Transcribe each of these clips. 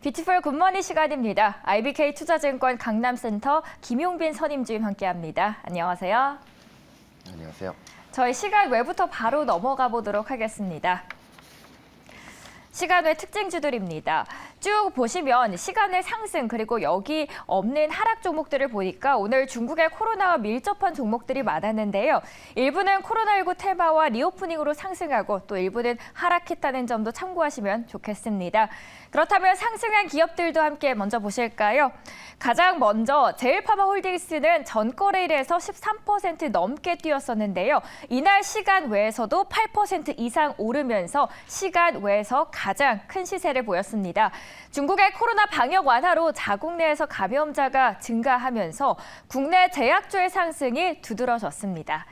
뷰티풀 굿모닝 시간입니다. IBK 투자증권 강남센터 김용빈 선임주임 함께합니다. 안녕하세요. 안녕하세요. 저희 시간 외부터 바로 넘어가 보도록 하겠습니다. 시간 외 특징주들입니다. 쭉 보시면 시간의 상승 그리고 여기 없는 하락 종목들을 보니까 오늘 중국의 코로나와 밀접한 종목들이 많았는데요. 일부는 코로나19 테마와 리오프닝으로 상승하고 또 일부는 하락했다는 점도 참고하시면 좋겠습니다. 그렇다면 상승한 기업들도 함께 먼저 보실까요? 가장 먼저 제일파마홀딩스는 전거래일에서 13% 넘게 뛰었었는데요. 이날 시간 외에서도 8% 이상 오르면서 시간 외에서 가장 큰 시세를 보였습니다. 중국의 코로나 방역 완화로 자국 내에서 감염자가 증가하면서 국내 제약주의 상승이 두드러졌습니다.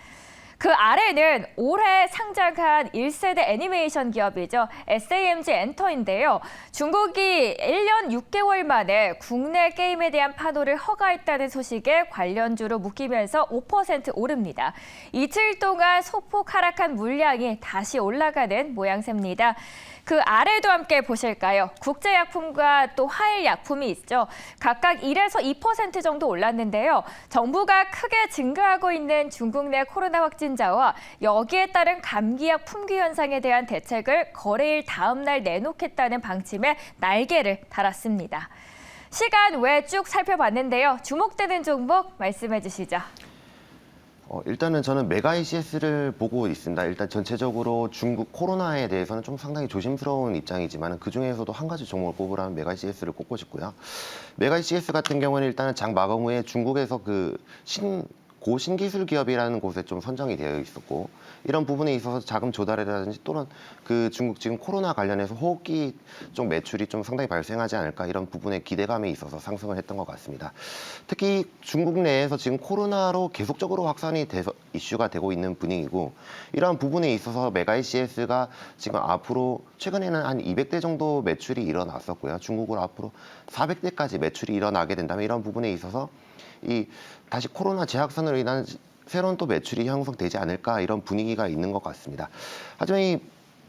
그 아래는 올해 상장한 1세대 애니메이션 기업이죠. SAMG 엔터인데요. 중국이 1년 6개월 만에 국내 게임에 대한 판호를 허가했다는 소식에 관련주로 묶이면서 5% 오릅니다. 이틀 동안 소폭 하락한 물량이 다시 올라가는 모양새입니다. 그 아래도 함께 보실까요? 국제약품과 또 화일약품이 있죠. 각각 1에서 2% 정도 올랐는데요. 정부가 크게 증가하고 있는 중국 내 코로나 확진자와 여기에 따른 감기약 품귀 현상에 대한 대책을 거래일 다음 날 내놓겠다는 방침에 날개를 달았습니다. 시간 외 쭉 살펴봤는데요. 주목되는 종목 말씀해 주시죠. 일단은 저는 메가 ECS를 보고 있습니다. 일단 전체적으로 중국 코로나에 대해서는 좀 상당히 조심스러운 입장이지만 그중에서도 한 가지 종목을 꼽으라면 메가 ECS를 꼽고 싶고요. 메가 ECS 같은 경우는 일단은 장 마감 후에 중국에서 고신기술 기업이라는 곳에 좀 선정이 되어 있었고 이런 부분에 있어서 자금 조달이라든지 또는 그 중국 지금 코로나 관련해서 호흡기 쪽 매출이 좀 상당히 발생하지 않을까 이런 부분에 기대감이 있어서 상승을 했던 것 같습니다. 특히 중국 내에서 지금 코로나로 계속적으로 확산이 돼서 이슈가 되고 있는 분위기고 이러한 부분에 있어서 메가 ECS가 지금 앞으로 최근에는 한 200대 정도 매출이 일어났었고요. 중국으로 앞으로 400대까지 매출이 일어나게 된다면 이런 부분에 있어서 다시 코로나 재확산으로 인한 새로운 또 매출이 형성되지 않을까 이런 분위기가 있는 것 같습니다. 하지만 이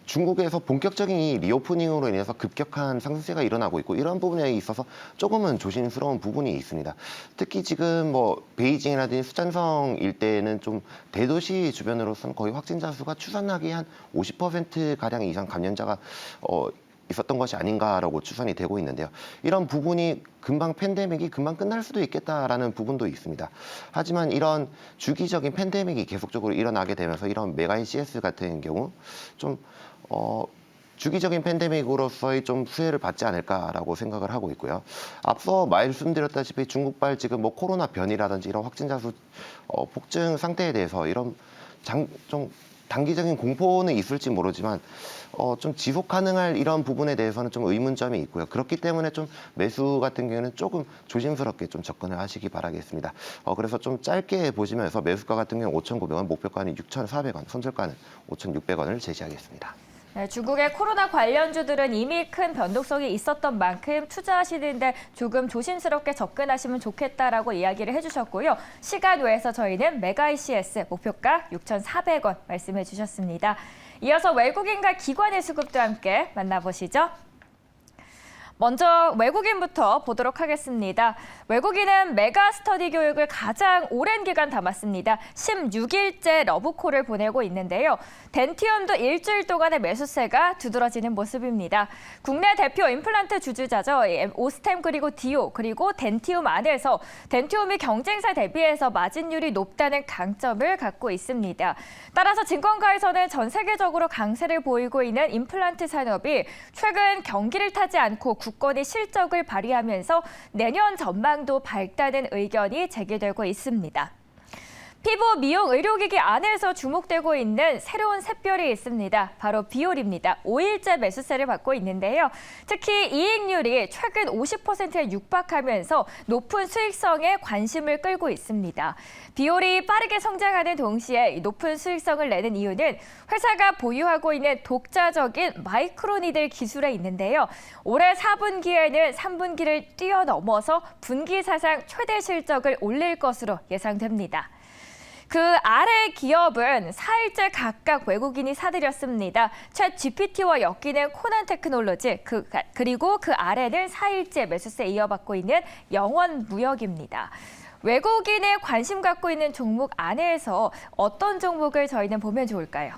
중국에서 본격적인 이 리오프닝으로 인해서 급격한 상승세가 일어나고 있고 이런 부분에 있어서 조금은 조심스러운 부분이 있습니다. 특히 지금 베이징이라든지 수잔성 일대에는 좀 대도시 주변으로서는 거의 확진자 수가 추산하기 한 50%가량 이상 감염자가 있었던 것이 아닌가라고 추산이 되고 있는데요. 이런 부분이 팬데믹이 금방 끝날 수도 있겠다라는 부분도 있습니다. 하지만 이런 주기적인 팬데믹이 계속적으로 일어나게 되면서 이런 메가 ECS 같은 경우 좀 주기적인 팬데믹으로서의 좀 수혜를 받지 않을까라고 생각을 하고 있고요. 앞서 말씀드렸다시피 중국발 지금 코로나 변이라든지 이런 확진자 수 폭증 상태에 대해서 이런 좀 단기적인 공포는 있을지 모르지만 좀 지속 가능할 이런 부분에 대해서는 좀 의문점이 있고요. 그렇기 때문에 좀 매수 같은 경우는 조금 조심스럽게 좀 접근을 하시기 바라겠습니다. 그래서 좀 짧게 보시면서 매수가 같은 경우 5,900원, 목표가는 6,400원, 손절가는 5,600원을 제시하겠습니다. 네, 중국의 코로나 관련주들은 이미 큰 변동성이 있었던 만큼 투자하시는데 조금 조심스럽게 접근하시면 좋겠다라고 이야기를 해주셨고요. 시간 외에서 저희는 메가 ECS 목표가 6,400원 말씀해 주셨습니다. 이어서 외국인과 기관의 수급도 함께 만나보시죠. 먼저 외국인부터 보도록 하겠습니다. 외국인은 메가 스터디 교육을 가장 오랜 기간 담았습니다. 16일째 러브콜을 보내고 있는데요. 덴티움도 일주일 동안의 매수세가 두드러지는 모습입니다. 국내 대표 임플란트 주주자죠. 오스템 그리고 디오 그리고 덴티움 안에서 덴티움이 경쟁사 대비해서 마진율이 높다는 강점을 갖고 있습니다. 따라서 증권가에서는 전 세계적으로 강세를 보이고 있는 임플란트 산업이 최근 경기를 타지 않고 굳건히 실적을 발휘하면서 내년 전망도 밝다는 의견이 제기되고 있습니다. 피부 미용 의료기기 안에서 주목되고 있는 새로운 샛별이 있습니다. 바로 비올입니다. 5일째 매수세를 받고 있는데요. 특히 이익률이 최근 50%에 육박하면서 높은 수익성에 관심을 끌고 있습니다. 비올이 빠르게 성장하는 동시에 높은 수익성을 내는 이유는 회사가 보유하고 있는 독자적인 마이크로니들 기술에 있는데요. 올해 4분기에는 3분기를 뛰어넘어서 분기 사상 최대 실적을 올릴 것으로 예상됩니다. 그 아래 기업은 4일째 각각 외국인이 사들였습니다. 챗 GPT와 엮이는 코난 테크놀로지, 그리고 그 아래는 4일째 매수세 이어받고 있는 영원무역입니다. 외국인의 관심 갖고 있는 종목 안에서 어떤 종목을 저희는 보면 좋을까요?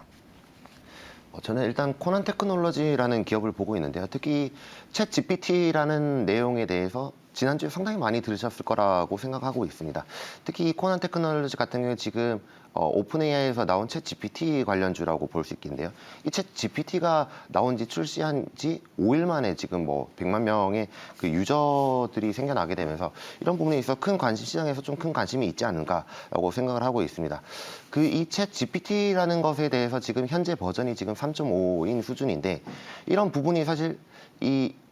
저는 일단 코난 테크놀로지라는 기업을 보고 있는데요. 특히 챗 GPT라는 내용에 대해서 지난주에 상당히 많이 들으셨을 거라고 생각하고 있습니다. 특히 이 코난 테크놀로지 같은 경우에 지금 오픈 AI에서 나온 챗 GPT 관련주라고 볼 수 있겠는데요. 이 챗 GPT가 나온 지 출시한 지 5일 만에 지금 뭐 100만 명의 그 유저들이 생겨나게 되면서 이런 부분에 있어서 시장에서 좀 큰 관심이 있지 않은가라고 생각을 하고 있습니다. 그 이 챗 GPT라는 것에 대해서 지금 현재 버전이 지금 3.5인 수준인데 이런 부분이 사실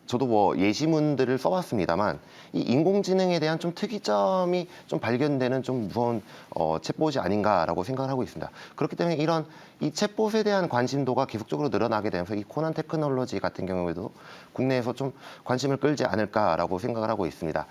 저도 뭐 예시문들을 써봤습니다만 이 인공지능에 대한 좀 특이점이 좀 발견되는 좀 무서운 챗봇이 아닌가라고 생각을 하고 있습니다. 그렇기 때문에 이런 이 챗봇에 대한 관심도가 계속적으로 늘어나게 되면서 이 코난 테크놀로지 같은 경우에도 국내에서 좀 관심을 끌지 않을까라고 생각을 하고 있습니다.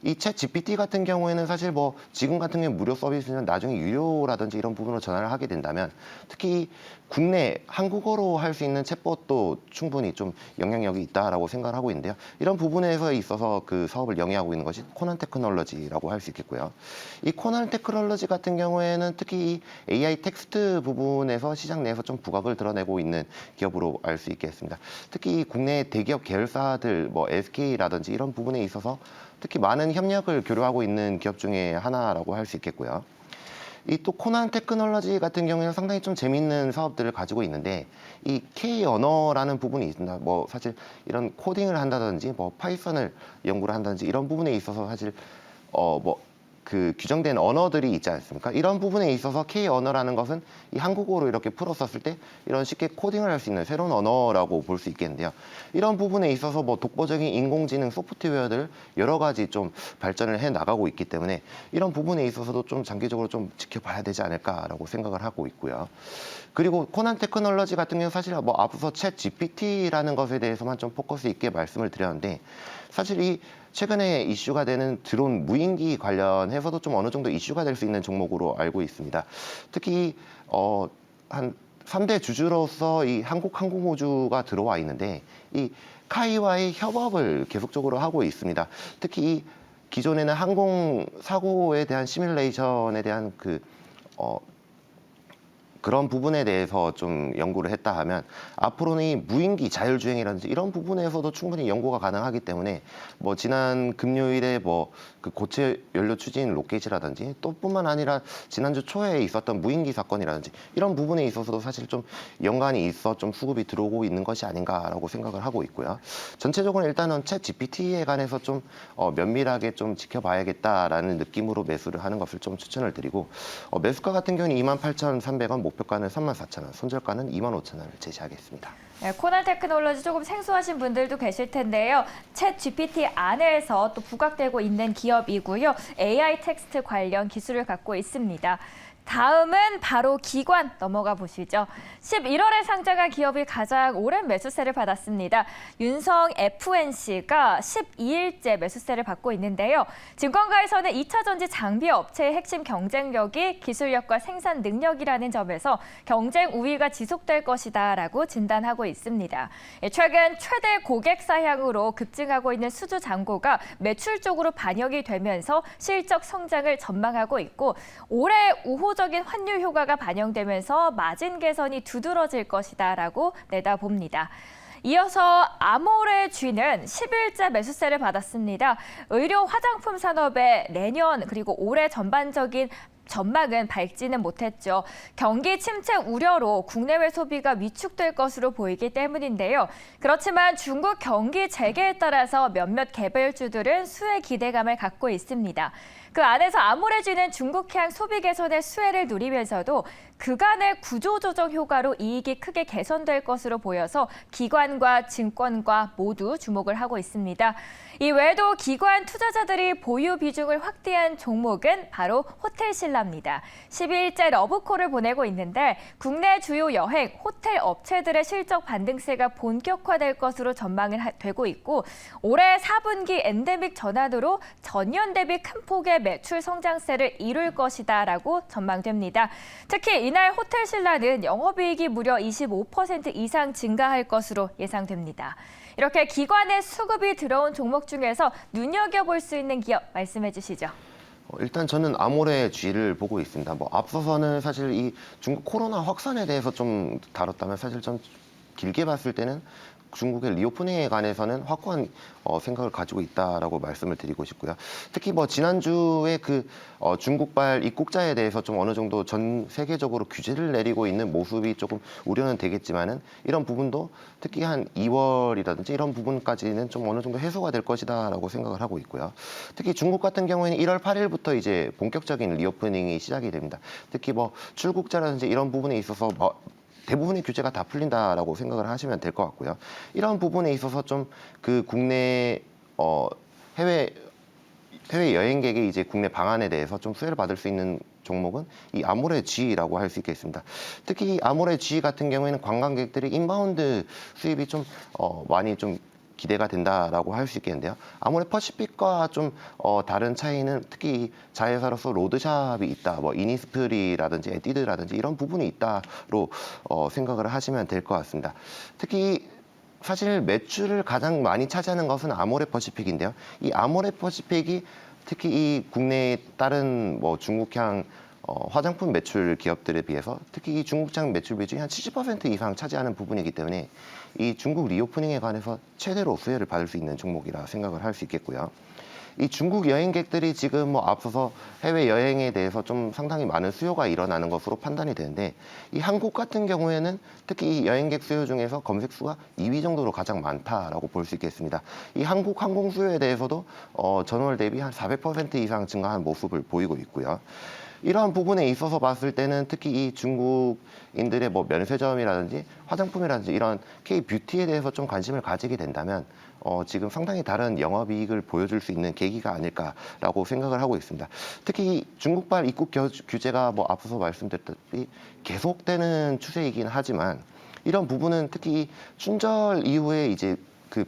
이 챗 GPT 같은 경우에는 사실 뭐 지금 같은 경우 무료 서비스는 나중에 유료라든지 이런 부분으로 전환을 하게 된다면 특히 국내 한국어로 할 수 있는 챗봇도 충분히 좀 영향력이 있다라고 생각을 하고 있는데요. 이런 부분에서 있어서 그 사업을 영위하고 있는 것이 코난 테크놀로지라고 할 수 있겠고요. 이 코난 테크놀로지 같은 경우에는 특히 이 AI 텍스트 부분에서 시장 내에서 좀 부각을 드러내고 있는 기업으로 알 수 있겠습니다. 특히 국내 대기업 계열사들 뭐 SK라든지 이런 부분에 있어서 특히 많은 협력을 교류하고 있는 기업 중에 하나라고 할 수 있겠고요. 이 또 코난 테크놀로지 같은 경우에는 상당히 좀 재밌는 사업들을 가지고 있는데 이 K 언어라는 부분이 있습니다. 뭐 사실 이런 코딩을 한다든지 뭐 파이썬을 연구를 한다든지 이런 부분에 있어서 사실 그 규정된 언어들이 있지 않습니까? 이런 부분에 있어서 K 언어라는 것은 이 한국어로 이렇게 풀었었을 때 이런 쉽게 코딩을 할 수 있는 새로운 언어라고 볼 수 있겠는데요. 이런 부분에 있어서 뭐 독보적인 인공지능 소프트웨어들 여러 가지 좀 발전을 해 나가고 있기 때문에 이런 부분에 있어서도 좀 장기적으로 좀 지켜봐야 되지 않을까라고 생각을 하고 있고요. 그리고 코난 테크놀로지 같은 경우 사실 뭐 앞서 챗 GPT라는 것에 대해서만 좀 포커스 있게 말씀을 드렸는데 사실 이 최근에 이슈가 되는 드론 무인기 관련해서도 좀 어느 정도 이슈가 될 수 있는 종목으로 알고 있습니다. 특히 한 3대 주주로서 이 한국항공우주가 들어와 있는데 이 카이와의 협업을 계속적으로 하고 있습니다. 특히 이 기존에는 항공 사고에 대한 시뮬레이션에 대한 그런 부분에 대해서 좀 연구를 했다 하면 앞으로는 이 무인기 자율주행이라든지 이런 부분에서도 충분히 연구가 가능하기 때문에 뭐 지난 금요일에 뭐 그 고체 연료 추진 로켓이라든지 또 뿐만 아니라 지난주 초에 있었던 무인기 사건이라든지 이런 부분에 있어서도 사실 좀 연관이 있어 좀 수급이 들어오고 있는 것이 아닌가라고 생각을 하고 있고요. 전체적으로 일단은 챗 GPT에 관해서 좀 면밀하게 좀 지켜봐야겠다라는 느낌으로 매수를 하는 것을 좀 추천을 드리고 매수가 같은 경우는 28,300원, 목표가는 34,000원, 손절가는 25,000원을 제시하겠습니다. 네, 코난 테크놀로지 조금 생소하신 분들도 계실 텐데요. 챗 GPT 안에서 또 부각되고 있는 기업이고요. AI 텍스트 관련 기술을 갖고 있습니다. 다음은 바로 기관 넘어가 보시죠. 11월에 상장한 기업이 가장 오랜 매수세를 받았습니다. 윤성 FNC가 12일째 매수세를 받고 있는데요. 증권가에서는 2차 전지 장비 업체의 핵심 경쟁력이 기술력과 생산 능력이라는 점에서 경쟁 우위가 지속될 것이다라고 진단하고 있습니다. 최근 최대 고객 사양으로 급증하고 있는 수주 잔고가 매출 쪽으로 반영이 되면서 실적 성장을 전망하고 있고 올해 우호적인 환율 효과가 반영되면서 마진 개선이 두드러질 것이다라고 내다봅니다. 이어서 아모레쥐는 10일째 매수세를 받았습니다. 의료 화장품 산업의 내년 그리고 올해 전반적인 전망은 밝지는 못했죠. 경기 침체 우려로 국내외 소비가 위축될 것으로 보이기 때문인데요. 그렇지만 중국 경기 재개에 따라서 몇몇 개별주들은 수혜 기대감을 갖고 있습니다. 그 안에서 아모레쥐는 중국향 소비 개선의 수혜를 누리면서도 그간의 구조조정 효과로 이익이 크게 개선될 것으로 보여서 기관과 증권과 모두 주목을 하고 있습니다. 이외에도 기관 투자자들이 보유 비중을 확대한 종목은 바로 호텔신라 신라입니다. 12일째 러브콜을 보내고 있는데 국내 주요 여행, 호텔 업체들의 실적 반등세가 본격화될 것으로 전망이 되고 있고 올해 4분기 엔데믹 전환으로 전년 대비 큰 폭의 매출 성장세를 이룰 것이다라고 전망됩니다. 특히 이날 호텔 신라는 영업이익이 무려 25% 이상 증가할 것으로 예상됩니다. 이렇게 기관의 수급이 들어온 종목 중에서 눈여겨볼 수 있는 기업 말씀해 주시죠. 일단 저는 아모레 G를 보고 있습니다. 앞서서는 사실 이 중국 코로나 확산에 대해서 좀 다뤘다면 사실 좀 길게 봤을 때는 중국의 리오프닝에 관해서는 확고한 생각을 가지고 있다라고 말씀을 드리고 싶고요. 특히 지난주에 중국발 입국자에 대해서 좀 어느 정도 전 세계적으로 규제를 내리고 있는 모습이 조금 우려는 되겠지만은 이런 부분도 특히 한 2월이라든지 이런 부분까지는 좀 어느 정도 해소가 될 것이다라고 생각을 하고 있고요. 특히 중국 같은 경우에는 1월 8일부터 이제 본격적인 리오프닝이 시작이 됩니다. 특히 출국자라든지 이런 부분에 있어서 대부분의 규제가 다 풀린다라고 생각을 하시면 될 것 같고요. 이런 부분에 있어서 좀 국내 해외 여행객의 이제 국내 방한에 대해서 좀 수혜를 받을 수 있는 종목은 이 아모레 G라고 할 수 있겠습니다. 특히 이 아모레 G 같은 경우에는 관광객들이 인바운드 수입이 좀 많이 좀 기대가 된다라고 할 수 있겠는데요. 아모레 퍼시픽과 좀 다른 차이는 특히 이 자회사로서 로드샵이 있다, 이니스프리라든지 에뛰드라든지 이런 부분이 있다로 생각을 하시면 될 것 같습니다. 특히 사실 매출을 가장 많이 차지하는 것은 아모레 퍼시픽인데요. 이 아모레 퍼시픽이 특히 이 국내 다른 중국향 화장품 매출 기업들에 비해서 특히 이 중국장 매출 비중이 한 70% 이상 차지하는 부분이기 때문에 이 중국 리오프닝에 관해서 최대로 수혜를 받을 수 있는 종목이라 생각을 할 수 있겠고요. 이 중국 여행객들이 지금 앞서서 해외 여행에 대해서 좀 상당히 많은 수요가 일어나는 것으로 판단이 되는데 이 한국 같은 경우에는 특히 이 여행객 수요 중에서 검색 수가 2위 정도로 가장 많다라고 볼 수 있겠습니다. 이 한국 항공 수요에 대해서도 전월 대비 한 400% 이상 증가한 모습을 보이고 있고요. 이러한 부분에 있어서 봤을 때는 특히 이 중국인들의 면세점이라든지 화장품이라든지 이런 K-뷰티에 대해서 좀 관심을 가지게 된다면 지금 상당히 다른 영업이익을 보여줄 수 있는 계기가 아닐까라고 생각을 하고 있습니다. 특히 중국발 입국 규제가 앞서서 말씀드렸다시피 계속되는 추세이긴 하지만 이런 부분은 특히 춘절 이후에 이제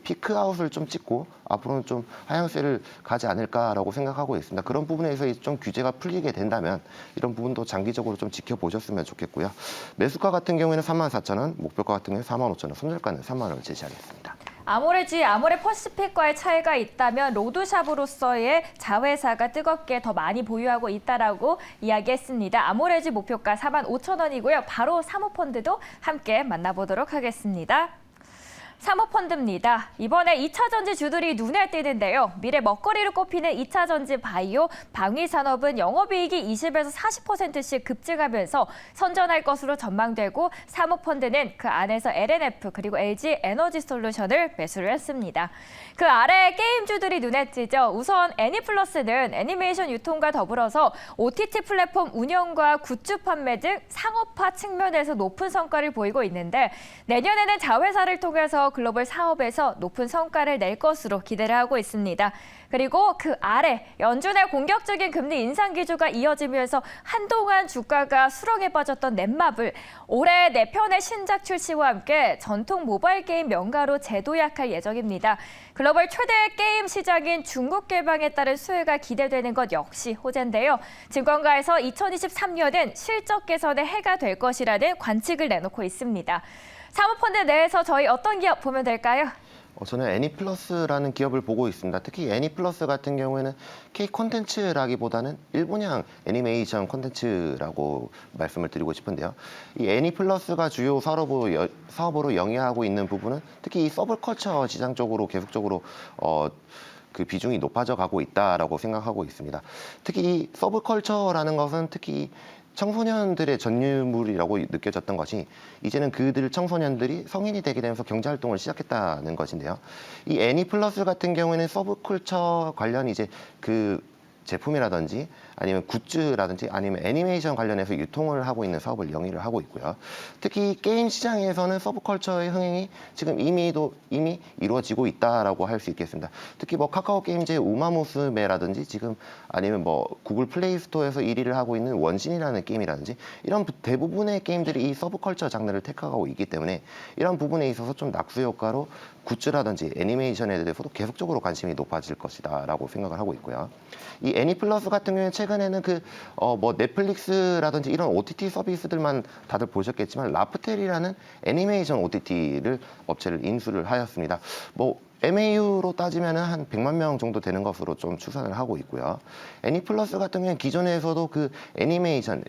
피크아웃을 좀 찍고 앞으로는 좀 하향세를 가지 않을까라고 생각하고 있습니다. 그런 부분에서 좀 규제가 풀리게 된다면 이런 부분도 장기적으로 좀 지켜보셨으면 좋겠고요. 매수가 같은 경우에는 34,000원, 목표가 같은 경우에는 45,000원, 손절가는 3만 원을 제시하겠습니다. 아모레 G, 아모레 퍼시픽과의 차이가 있다면 로드샵으로서의 자회사가 뜨겁게 더 많이 보유하고 있다라고 이야기했습니다. 아모레 G 목표가 45,000원이고요. 바로 사모펀드도 함께 만나보도록 하겠습니다. 사모펀드입니다. 이번에 2차 전지 주들이 눈에 띄는데요. 미래 먹거리로 꼽히는 2차 전지 바이오, 방위 산업은 영업이익이 20에서 40%씩 급증하면서 선전할 것으로 전망되고 사모펀드는 그 안에서 LNF 그리고 LG 에너지 솔루션을 매수를 했습니다. 그 아래 게임주들이 눈에 띄죠. 우선 애니플러스는 애니메이션 유통과 더불어서 OTT 플랫폼 운영과 굿즈 판매 등 상업화 측면에서 높은 성과를 보이고 있는데 내년에는 자회사를 통해서 글로벌 사업에서 높은 성과를 낼 것으로 기대를 하고 있습니다. 그리고 그 아래 연준의 공격적인 금리 인상 기조가 이어지면서 한동안 주가가 수렁에 빠졌던 넷마블 올해 4편의 신작 출시와 함께 전통 모바일 게임 명가로 재도약할 예정입니다. 글로벌 최대 게임 시장인 중국 개방에 따른 수혜가 기대되는 것 역시 호재인데요. 증권가에서 2023년은 실적 개선의 해가 될 것이라는 관측을 내놓고 있습니다. 사모펀드 내에서 저희 어떤 기업 보면 될까요? 저는 애니플러스라는 기업을 보고 있습니다. 특히 애니플러스 같은 경우에는 K 콘텐츠라기보다는 일본향 애니메이션 콘텐츠라고 말씀을 드리고 싶은데요. 이 애니플러스가 주요 사업으로 영위하고 있는 부분은 특히 이 서브컬처 시장 쪽으로 계속적으로 비중이 높아져 가고 있다라고 생각하고 있습니다. 특히 이 서브컬처라는 것은 특히 청소년들의 전유물이라고 느껴졌던 것이 이제는 청소년들이 성인이 되게 되면서 경제활동을 시작했다는 것인데요. 이 애니플러스 같은 경우에는 서브컬처 관련 이제 제품이라든지 아니면 굿즈라든지 아니면 애니메이션 관련해서 유통을 하고 있는 사업을 영위를 하고 있고요. 특히 게임 시장에서는 서브컬처의 흥행이 지금 이미 이루어지고 있다라고 할 수 있겠습니다. 특히 뭐 카카오 게임즈의 우마무스메라든지 지금 아니면 뭐 구글 플레이 스토어에서 1위를 하고 있는 원신이라는 게임이라든지 이런 대부분의 게임들이 이 서브컬처 장르를 택하고 있기 때문에 이런 부분에 있어서 좀 낙수 효과로 굿즈라든지 애니메이션에 대해서도 계속적으로 관심이 높아질 것이다라고 생각을 하고 있고요. 이 애니플러스 같은 경우에는 최근에는 뭐 넷플릭스라든지 이런 OTT 서비스들만 다들 보셨겠지만 라프텔이라는 애니메이션 OTT를 업체를 인수를 하였습니다. 뭐 MAU로 따지면 한 100만 명 정도 되는 것으로 좀 추산을 하고 있고요. 애니플러스 같은 경우는 기존에서도 그 애니메이션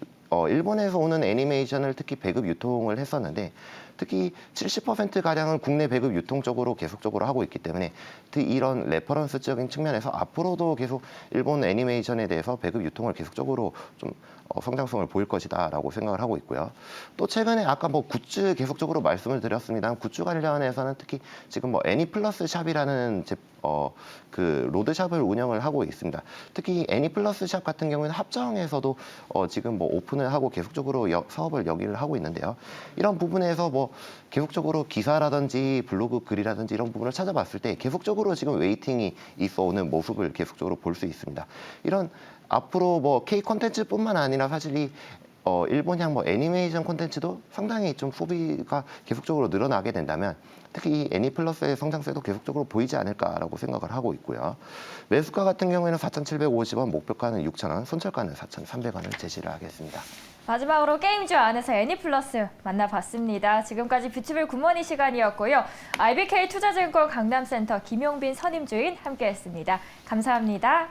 일본에서 오는 애니메이션을 특히 배급 유통을 했었는데 특히 70%가량은 국내 배급 유통 쪽으로 계속적으로 하고 있기 때문에 이런 레퍼런스적인 측면에서 앞으로도 계속 일본 애니메이션에 대해서 배급 유통을 계속적으로 좀 성장성을 보일 것이다라고 생각을 하고 있고요. 또 최근에 아까 뭐 굿즈 계속적으로 말씀을 드렸습니다. 굿즈 관련해서는 특히 지금 뭐 애니플러스 샵이라는 그 로드샵을 운영을 하고 있습니다. 특히 애니플러스 샵 같은 경우에는 합정에서도 지금 뭐 오픈을 하고 계속적으로 사업을 영위를 하고 있는데요. 이런 부분에서 뭐 계속적으로 기사라든지 블로그 글이라든지 이런 부분을 찾아봤을 때 계속적으로 지금 웨이팅이 있어 오는 모습을 계속적으로 볼 수 있습니다. 이런 앞으로 뭐 K 콘텐츠뿐만 아니라 사실 이 일본향 뭐 애니메이션 콘텐츠도 상당히 좀 소비가 계속적으로 늘어나게 된다면 특히 이 애니플러스의 성장세도 계속적으로 보이지 않을까라고 생각을 하고 있고요. 매수가 같은 경우에는 4,750원, 목표가는 6,000원, 손절가는 4,300원을 제시를 하겠습니다. 마지막으로 게임주 안에서 애니플러스 만나봤습니다. 지금까지 뷰티풀 굿모닝 시간이었고요. IBK 투자증권 강남센터 김용빈 선임주인 함께했습니다. 감사합니다.